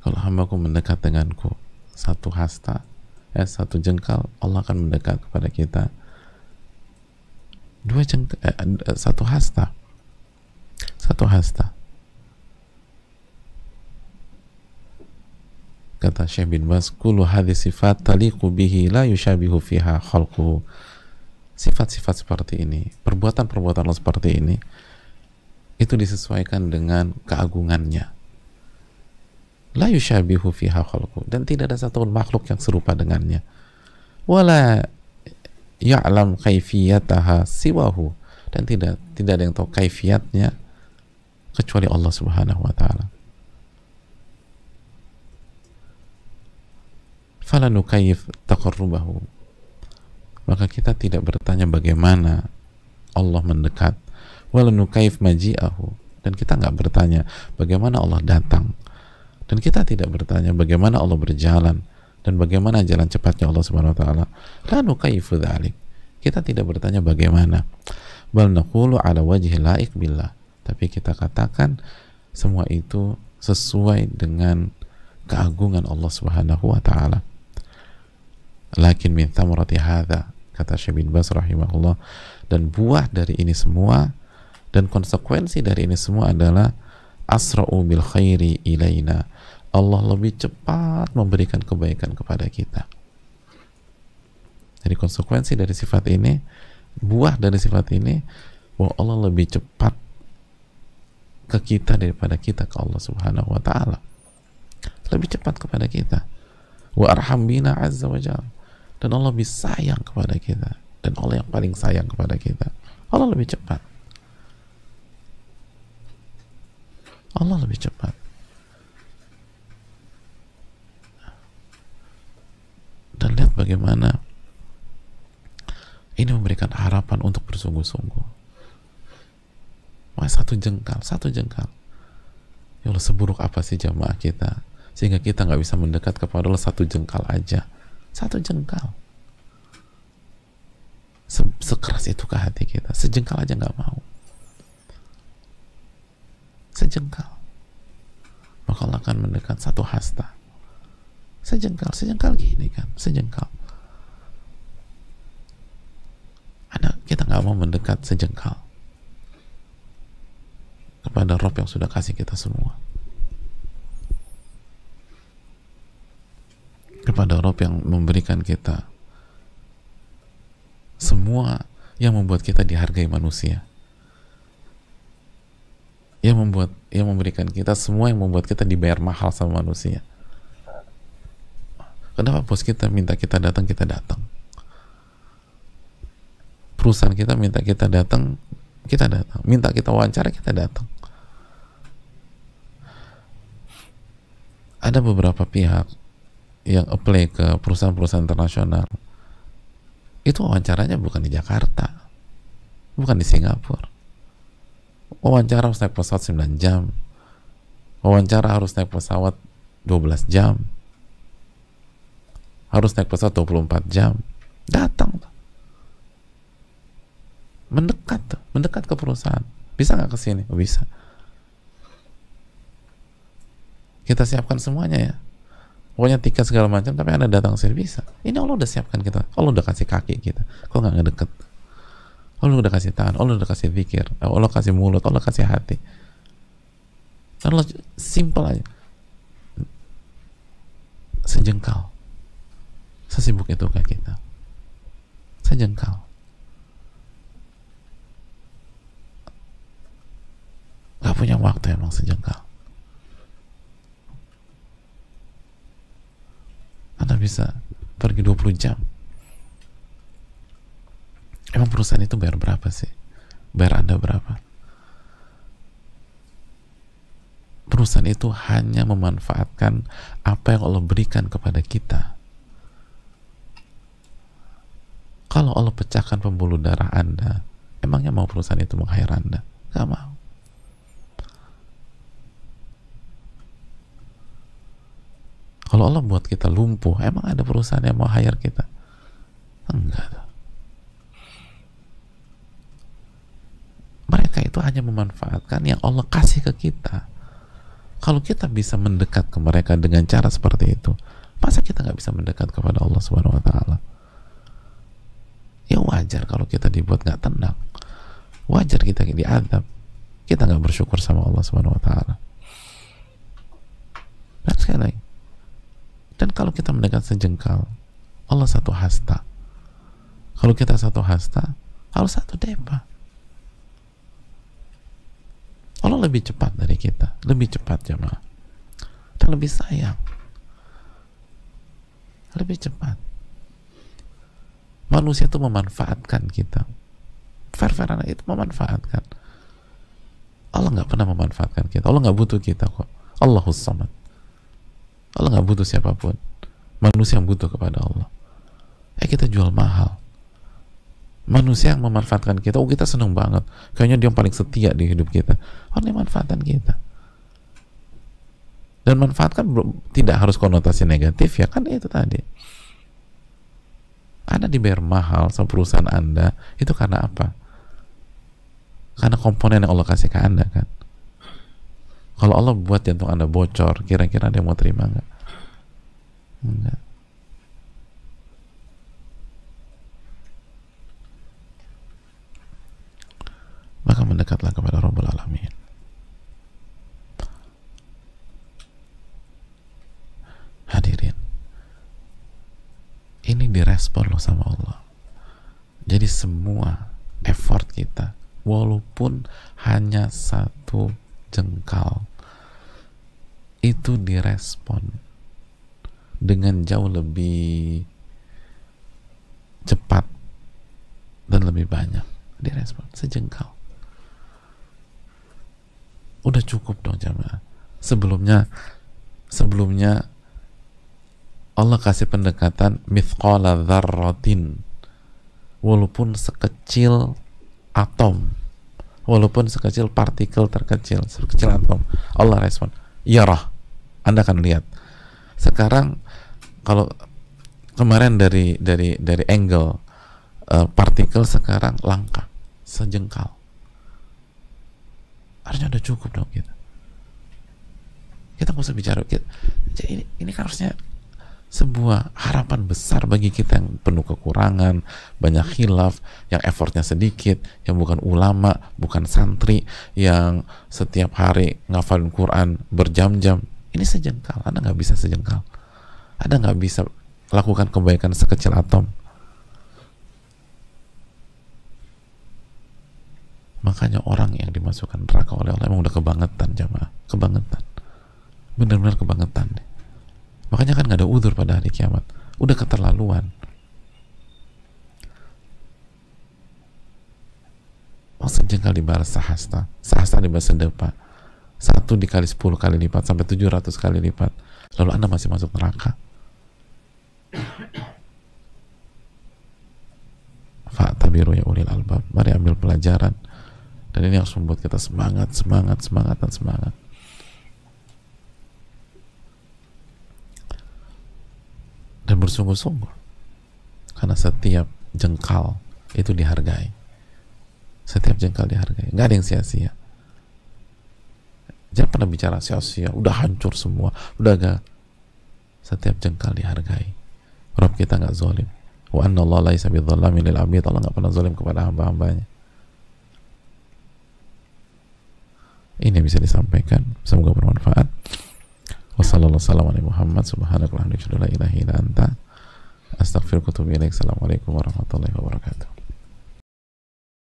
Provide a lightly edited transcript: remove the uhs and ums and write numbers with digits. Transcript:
Kalau hambaku mendekat denganku satu hasta, satu jengkal, Allah akan mendekat kepada kita satu hasta, satu hasta. Kata Syekh bin Baz, kullu hadhi sifat taliqu bihi la yushabihu fiha khalquhu. Sifat-sifat seperti ini, perbuatan-perbuatan Allah seperti ini, itu disesuaikan dengan keagungannya. La yushabihu fiha khalquhu, dan tidak ada satu makhluk yang serupa dengannya. Wala ya'lam kaifiyataha siwahu, dan tidak ada yang tahu kaifiatnya kecuali Allah Subhanahu wa taala. Fala nukayif taqarrubahu, maka kita tidak bertanya bagaimana Allah mendekat. Wala nukayif maji'ahu, dan kita nggak bertanya bagaimana Allah datang, dan kita tidak bertanya bagaimana Allah berjalan dan bagaimana jalan cepatnya Allah Subhanahu wa taala. La nukayifu dzalik, kita tidak bertanya bagaimana. Bal naqulu ala wajhi laik billah, tapi kita katakan semua itu sesuai dengan keagungan Allah Subhanahu wa taala. Lakin min thamrati hadza, kata Syekh bin Baz rahimahullah, dan buah dari ini semua dan konsekuensi dari ini semua adalah asra'u bil khairi ilaina, Allah lebih cepat memberikan kebaikan kepada kita. Jadi konsekuensi dari sifat ini, buah dari sifat ini, bahwa Allah lebih cepat ke kita daripada kita ke Allah Subhanahu wa taala. Lebih cepat kepada kita. Wa arham bina azza wa jalla, dan Allah lebih sayang kepada kita, dan Allah yang paling sayang kepada kita. Allah lebih cepat. Allah lebih cepat. Dan lihat bagaimana ini memberikan harapan untuk bersungguh-sungguh. Wah, satu jengkal. Ya Allah, seburuk apa sih jamaah kita sehingga kita nggak bisa mendekat kepada Allah satu jengkal aja. Satu jengkal. Sekeras itu ke hati kita, sejengkal aja nggak mau. Sejengkal, maka Allah akan mendekat satu hasta. Sejengkal gini kan, sejengkal. Kita nggak mau mendekat sejengkal kepada Rob yang sudah kasih kita semua, kepada Rob yang memberikan kita semua, yang membuat kita dihargai manusia, yang memberikan kita semua, yang membuat kita dibayar mahal sama manusia. Kenapa bos kita minta kita datang, kita datang. Perusahaan kita minta kita datang, kita datang. Minta kita wawancara, kita datang. Ada beberapa pihak yang apply ke perusahaan-perusahaan internasional, itu wawancaranya bukan di Jakarta, bukan di Singapura. Wawancara harus naik pesawat 9 jam, wawancara harus naik pesawat 12 jam, harus naik pesawat 24 jam. Datang tuh, mendekat ke perusahaan. Bisa nggak ke sini? Oh, bisa. Kita siapkan semuanya ya, pokoknya tiket segala macam, tapi Anda datang sini. Bisa. Ini Allah udah siapkan kita, Allah udah kasih kaki kita, kok nggak ngedeket? Allah udah kasih tangan, Allah udah kasih zikir, Allah kasih mulut, Allah kasih hati. Allah simple aja, sejengkal. Sesibuk itu kayak kita, sejengkal. Gak punya waktu emang sejengkal. Anda bisa pergi 20 jam. Emang perusahaan itu bayar berapa sih? Bayar Anda berapa? Perusahaan itu hanya memanfaatkan apa yang Allah berikan kepada kita. Kalau Allah pecahkan pembuluh darah Anda, emangnya mau perusahaan itu meng-hire Anda? Gak mau. Kalau Allah buat kita lumpuh, emang ada perusahaan yang mau hire kita? Enggak. Mereka itu hanya memanfaatkan yang Allah kasih ke kita. Kalau kita bisa mendekat ke mereka dengan cara seperti itu, masa kita nggak bisa mendekat kepada Allah Subhanahu Wa Taala? Ya wajar kalau kita dibuat nggak tenang, wajar kita diadab, kita nggak bersyukur sama Allah Subhanahu Wa Taala. Dan sekali lagi, dan kalau kita mendekat sejengkal, Allah satu hasta. Kalau kita satu hasta, Allah satu depa. Allah lebih cepat dari kita, lebih cepat jemaah, dan lebih sayang, lebih cepat. Manusia itu memanfaatkan kita, fair-fairan itu memanfaatkan. Allah nggak pernah memanfaatkan kita. Allah nggak butuh kita kok. Allahus Samad. Allah nggak butuh siapapun. Manusia yang butuh kepada Allah. Kita jual mahal. Manusia yang memanfaatkan kita, kita seneng banget. Kayaknya dia yang paling setia di hidup kita. Orang yang manfaatkan kita. Dan manfaatkan tidak harus konotasi negatif ya, kan itu tadi. Anda dibayar mahal sama perusahaan Anda, itu karena apa? Karena komponen yang Allah kasih ke Anda kan. Kalau Allah buat jantung Anda bocor, kira-kira dia mau terima nggak? Enggak. Maka mendekatlah kepada Rabbul Alamin. Hadirin, ini direspon loh sama Allah. Jadi semua effort kita, walaupun hanya satu jengkal, itu direspon dengan jauh lebih cepat dan lebih banyak. Direspon sejengkal. Udah cukup dong jamaah. Sebelumnya Allah kasih pendekatan mithqala dzarratin, walaupun sekecil atom, walaupun sekecil partikel terkecil, sekecil atom. Allah respon, yarah, Anda akan lihat. Sekarang kalau kemarin dari angle partikel, sekarang langkah sejengkal. Harusnya udah cukup dong kita. Kita nggak usah bicara. Ini kan harusnya sebuah harapan besar bagi kita yang penuh kekurangan, banyak khilaf, yang effortnya sedikit, yang bukan ulama, bukan santri, yang setiap hari ngafalin Quran berjam-jam. Ini sejengkal. Anda nggak bisa sejengkal. Anda nggak bisa lakukan kebaikan sekecil atom. Makanya orang yang dimasukkan neraka oleh Allah emang udah kebangetan jamaah, kebangetan, benar-benar kebangetan deh. Makanya kan nggak ada udzur pada hari kiamat, udah keterlaluan. Oh, sejengkal dibalas sahasta, sahasta dibalas sedepa, 1 dikali 10 kali lipat sampai 700 kali lipat, lalu Anda masih masuk neraka. Fa'tabiru ya ulil albab, mari ambil pelajaran. Dan ini harus membuat kita semangat. Dan bersungguh-sungguh. Karena setiap jengkal itu dihargai. Setiap jengkal dihargai. Nggak ada yang sia-sia. Jangan pernah bicara sia-sia, udah hancur semua, udah gak. Setiap jengkal dihargai. Rabb kita nggak zalim. Wa anna Allah laisa bidzallamin lil 'abid. Allah nggak pernah zalim kepada hamba-hambanya. Ini bisa disampaikan, semoga bermanfaat. Wassalamualaikum warahmatullahi wabarakatuh. Assalamualaikum warahmatullahi wabarakatuh.